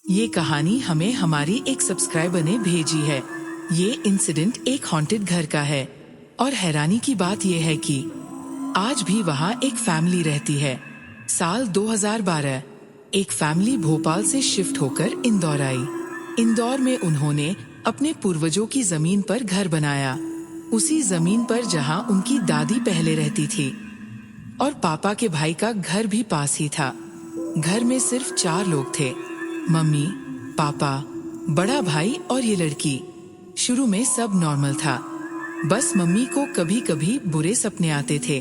ये कहानी हमें हमारी एक सब्सक्राइबर ने भेजी है। ये इंसिडेंट एक हॉन्टेड घर का है और हैरानी की बात यह है कि आज भी वहाँ एक फैमिली रहती है। साल 2012 एक फैमिली भोपाल से शिफ्ट होकर इंदौर आई। इंदौर में उन्होंने अपने पूर्वजों की जमीन पर घर बनाया, उसी जमीन पर जहाँ उनकी दादी पहले रहती थी। और पापा के भाई का घर भी पास ही था। घर में सिर्फ 4 लोग थे, मम्मी, पापा, बड़ा भाई और ये लड़की। शुरू में सब नॉर्मल था, बस मम्मी को कभी कभी बुरे सपने आते थे।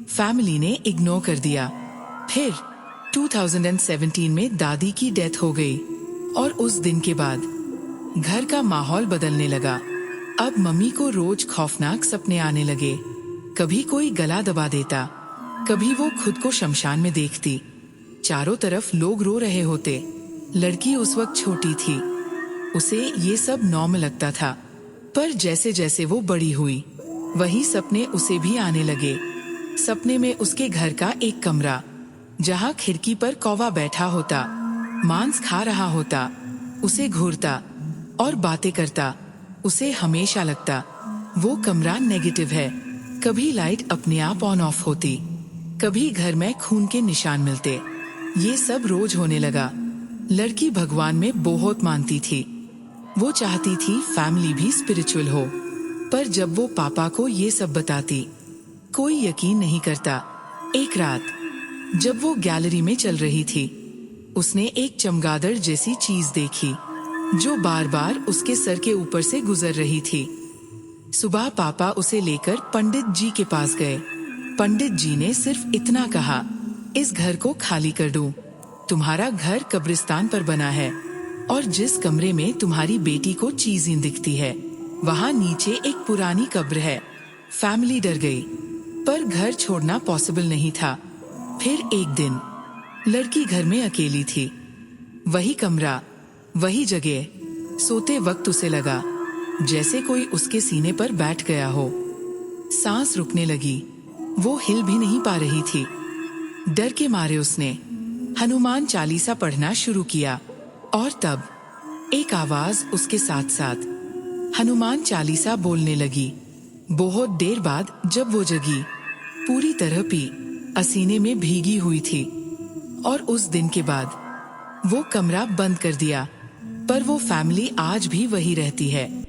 फैमिली ने इग्नोर कर दिया। फिर 2017 में दादी की डेथ हो गई और उस दिन के बाद घर का माहौल बदलने लगा। अब मम्मी को रोज खौफनाक सपने आने लगे। कभी कोई गला दबा देता, कभी वो खुद को शमशान में देखती। चारों तरफ लोग रो रहे होते। लड़की उस वक्त छोटी थी, उसे ये सब नॉर्मल लगता था। पर जैसे जैसे वो बड़ी हुई, वही सपने उसे भी आने लगे। सपने में उसके घर का एक कमरा, जहाँ खिड़की पर कौवा बैठा होता, मांस खा रहा होता, उसे घूरता और बातें करता। उसे हमेशा लगता वो कमरा नेगेटिव है। कभी लाइट अपने आप ऑन ऑफ होती, कभी घर में खून के निशान मिलते। ये सब रोज होने लगा। लड़की भगवान में बहुत मानती थी। वो चाहती थी फैमिली भी स्पिरिचुअल हो, पर जब वो पापा को ये सब बताती, कोई यकीन नहीं करता। एक रात जब वो गैलरी में चल रही थी, उसने एक चमगादड़ जैसी चीज देखी जो बार बार उसके सर के ऊपर से गुजर रही थी। सुबह पापा उसे लेकर पंडित जी के पास गए। पंडित जी ने सिर्फ इतना कहा, इस घर को खाली कर दूं। तुम्हारा घर कब्रिस्तान पर बना है और जिस कमरे में तुम्हारी बेटी को चीजें दिखती है, वहाँ नीचे एक पुरानी कब्र है। फैमिली डर गई, पर घर छोड़ना पॉसिबल नहीं था। फिर एक दिन लड़की घर में अकेली थी। वही कमरा, वही जगह। सोते वक्त उसे लगा जैसे कोई उसके सीने पर बैठ गया हो। सांस रुकने लगी, वो हिल भी नहीं पा रही थी। डर के मारे उसने हनुमान चालीसा पढ़ना शुरू किया और तब एक आवाज उसके साथ साथ हनुमान चालीसा बोलने लगी। बहुत देर बाद जब वो जगी, पूरी तरह पसीने में भीगी हुई थी। और उस दिन के बाद वो कमरा बंद कर दिया, पर वो फैमिली आज भी वही रहती है।